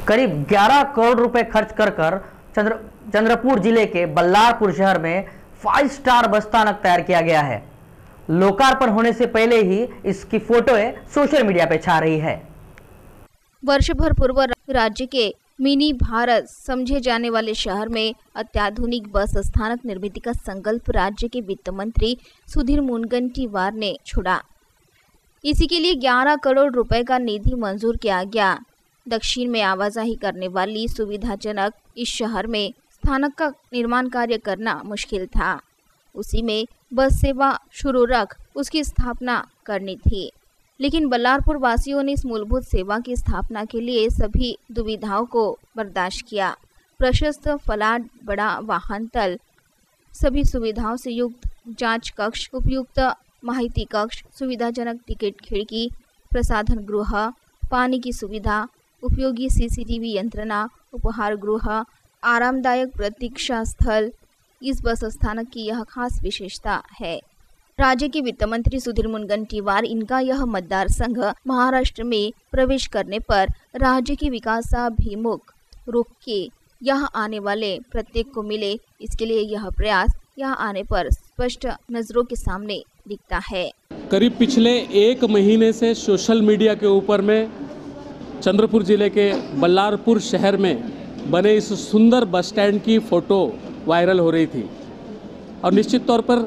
करीब 11 करोड़ रुपए खर्च कर चंद्रपुर जिले के बल्लारपुर शहर में 5 स्टार बस स्थानक तैयार किया गया है। लोकार्पण होने से पहले ही इसकी फोटोएं सोशल मीडिया पे छा रही है। वर्ष भर पूर्व राज्य के मिनी भारत समझे जाने वाले शहर में अत्याधुनिक बस स्थानक निर्मित का संकल्प राज्य के वित्त मंत्री सुधीर मुनगंटीवार ने छोड़ा। इसी के लिए 11 करोड़ रुपए का निधि मंजूर किया गया। दक्षिण में आवाजाही करने वाली सुविधाजनक इस शहर में स्थानक का निर्माण कार्य करना मुश्किल था। उसी में बस सेवा शुरू रख उसकी स्थापना करनी थी, लेकिन बल्लारपुर वासियों ने इस मूलभूत सेवा की स्थापना के लिए सभी दुविधाओं को बर्दाश्त किया। प्रशस्त फलाट, बड़ा वाहन तल, सभी सुविधाओं से युक्त जांच कक्ष, उपयुक्त माहिती कक्ष, सुविधाजनक टिकट खिड़की, प्रसाधन गृह, पानी की सुविधा, उपयोगी सीसीटीवी यंत्रणा, उपहार गृह, आरामदायक प्रतीक्षा स्थल इस बस स्थानक की यह खास विशेषता है। राज्य के वित्त मंत्री सुधीर मुनगंटीवार इनका यह मतदार संघ महाराष्ट्र में प्रवेश करने पर राज्य के विकासाभिमुख रुख के यहाँ आने वाले प्रत्येक को मिले, इसके लिए यह प्रयास यहाँ आने पर स्पष्ट नजरों के सामने दिखता है। करीब पिछले 1 महीने से सोशल मीडिया के ऊपर में चंद्रपुर जिले के बल्लारपुर शहर में बने इस सुंदर बस स्टैंड की फ़ोटो वायरल हो रही थी और निश्चित तौर पर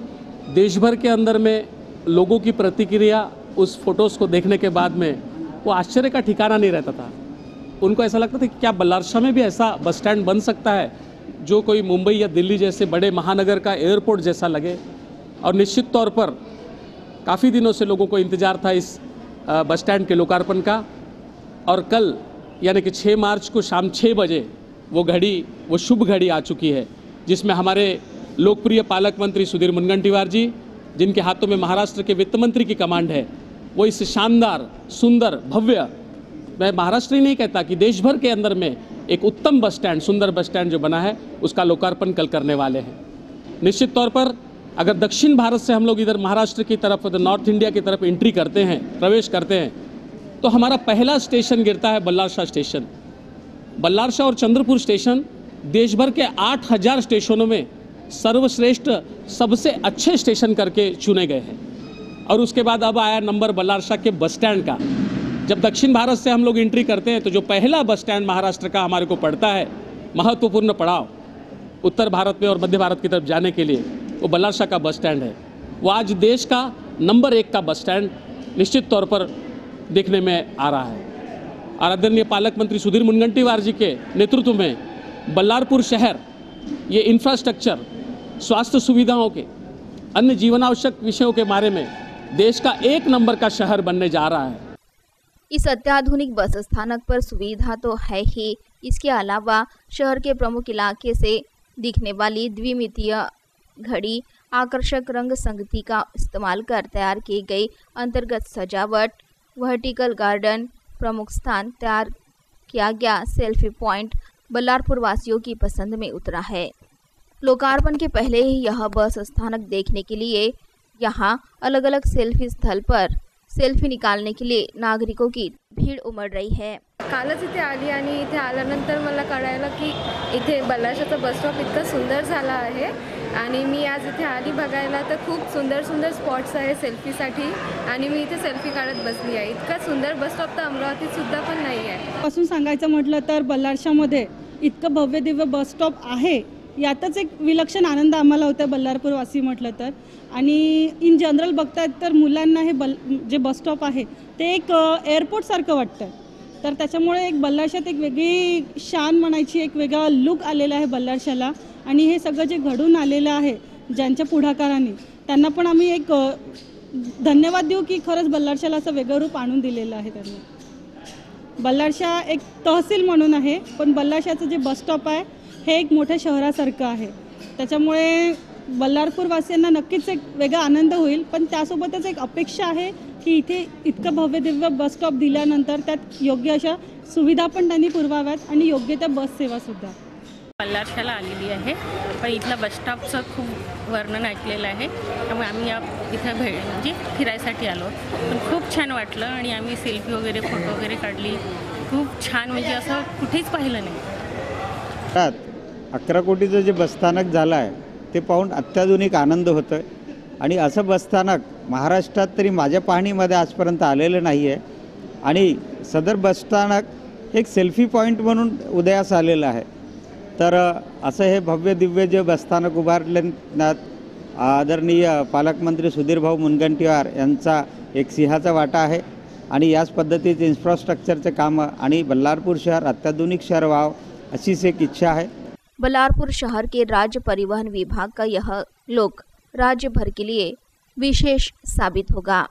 देश भर के अंदर में लोगों की प्रतिक्रिया उस फोटोज़ को देखने के बाद में वो आश्चर्य का ठिकाना नहीं रहता था। उनको ऐसा लगता था कि क्या बल्लारशाह में भी ऐसा बस स्टैंड बन सकता है जो कोई मुंबई या दिल्ली जैसे बड़े महानगर का एयरपोर्ट जैसा लगे। और निश्चित तौर पर काफ़ी दिनों से लोगों को इंतज़ार था इस बस स्टैंड के लोकार्पण का और कल यानी कि 6 मार्च को शाम 6 बजे वो शुभ घड़ी आ चुकी है, जिसमें हमारे लोकप्रिय पालक मंत्री सुधीर मुनगंटीवार जी, जिनके हाथों में महाराष्ट्र के वित्त मंत्री की कमांड है, वो इस शानदार, सुंदर, भव्य, मैं महाराष्ट्र ही नहीं कहता कि देश भर के अंदर में एक उत्तम बस स्टैंड, सुंदर बस स्टैंड जो बना है, उसका लोकार्पण कल करने वाले हैं। निश्चित तौर पर अगर दक्षिण भारत से हम लोग इधर महाराष्ट्र की तरफ, नॉर्थ इंडिया की तरफ एंट्री करते हैं, प्रवेश करते हैं, तो हमारा पहला स्टेशन गिरता है बल्लारशाह स्टेशन। बल्लारशाह और चंद्रपुर स्टेशन देश भर के 8000 स्टेशनों में सर्वश्रेष्ठ, सबसे अच्छे स्टेशन करके चुने गए हैं। और उसके बाद अब आया नंबर बल्लारशाह के बस स्टैंड का। जब दक्षिण भारत से हम लोग एंट्री करते हैं तो जो पहला बस स्टैंड महाराष्ट्र का हमारे को पड़ता है, महत्वपूर्ण पड़ाव उत्तर भारत में और मध्य भारत की तरफ जाने के लिए, वो बल्लारशाह का बस स्टैंड है। वो आज देश का नंबर 1 का बस स्टैंड निश्चित तौर पर देखने में आ रहा है। आदरणीय पालक मंत्री सुधीर मुनगंटीवार जी के नेतृत्व में बल्लारपुर शहर ये इंफ्रास्ट्रक्चर, स्वास्थ्य सुविधाओं के, अन्य जीवनावश्यक विषयों के बारे में देश का 1 नंबर का शहर बनने जा रहा है। इस अत्याधुनिक बस स्थानक पर सुविधा तो है ही, इसके अलावा शहर के प्रमुख इलाके से दिखने वाली द्विमितीय घड़ी, आकर्षक रंग संगति का इस्तेमाल कर तैयार की गई अंतर्गत सजावट, वर्टिकल गार्डन, प्रमुख स्थान तैयार किया गया सेल्फी पॉइंट बल्लारपुर वासियों की पसंद में उतरा है। लोकार्पण के पहले ही यह बस स्थानक देखने के लिए यहाँ अलग अलग सेल्फी स्थल पर सेल्फी निकालने के लिए नागरिकों की भीड़ उमड़ रही है। कालच इथे आली आणि इथे आल्यानंतर मला कळालं की इथे बल्लारशाहचा बस स्टॉप इतका सुंदर झाला आहे आणि मी आज इथे आली बघायला तर खूप सुंदर सुंदर स्पॉट्स आहे सेल्फीसाठी आणि मी इथे सेल्फी काढत बसली आहे। इतका सुंदर बस स्टॉप तर अमरावतीत सुद्धा पण नाही आहे। पासून सांगायचं म्हटलं तर बल्लारशाहमध्ये इतकं भव्य दिव्य बस स्टॉप आहे, यातच एक विलक्षण आनंद आम्हाला होता बल्लारपूर वासी म्हटलं तर। आणि इन जनरल बघतायत तर मुलांना हे जे बस स्टॉप आहे ते एक एअरपोर्ट सारखं वाटतं, तर त्याच्यामुळे एक बल्लारशाहत एक वेगळी शान म्हणायची, एक वेगळा लुक आलेला आहे बल्लारशाहला। आणि हे सगळं जे घडून आलेलं आहे ज्यांच्या पुढाकाराने, त्यांना पण आम्ही एक धन्यवाद देऊ की खरंच बल्लारशाहला असं वेगळं रूप आणून दिलेलं आहे त्यांनी। बल्लारशाह एक तहसील म्हणून आहे, पण बल्लारशाहचं जे बस स्टॉप आहे हे एक मोठ्या शहरासारखं आहे, त्याच्यामुळे बल्लारपूर वासियांना नक्कीच एक वेगळा आनंद होईल। पण त्यासोबतच एक अपेक्षा आहे की इथे इतकं भव्य दिव्य बस स्टॉप दिल्यानंतर त्यात योग्य अशा सुविधा पण त्यांनी पुरवाव्यात आणि योग्य त्या बस सेवासुद्धा। बल्लारशाहला आलेली आहे, पण इथला बस स्टॉपचं खूप वर्णन ऐकलेलं आहे, त्यामुळे आम्ही इथं म्हणजे फिरायसाठी आलो, पण खूप छान वाटलं आणि आम्ही सेल्फी वगैरे, फोटो वगैरे काढली खूप छान, म्हणजे असं कुठेच पाहिलं नाही. त्यात 11 कोटीचं जे बसस्थानक झालं आहे ते पाहून अत्याधुनिक आनंद होतो आहे. आणि असं बसस्थानक महाराष्ट्रात तरी माझ्या पाहणीमध्ये आजपर्यंत आलेलं नाही आहे. आणि सदर बसस्थानक एक सेल्फी पॉईंट म्हणून उदयास आलेलं आहे. तर असं हे भव्य दिव्य जे बसस्थानक उभारण्यात आदरणीय पालकमंत्री सुधीरभाऊ मुनगंटीवार यांचा एक सिंहाचा वाटा आहे. आणि याच पद्धतीचे इन्फ्रास्ट्रक्चरचे कामं आणि बल्लारपुर शहर अत्याधुनिक शहर व्हावं अशीच एक इच्छा है। बल्लारपुर शहर के राज्य परिवहन विभाग का यह लोक राज्य भर के लिए विशेष साबित होगा।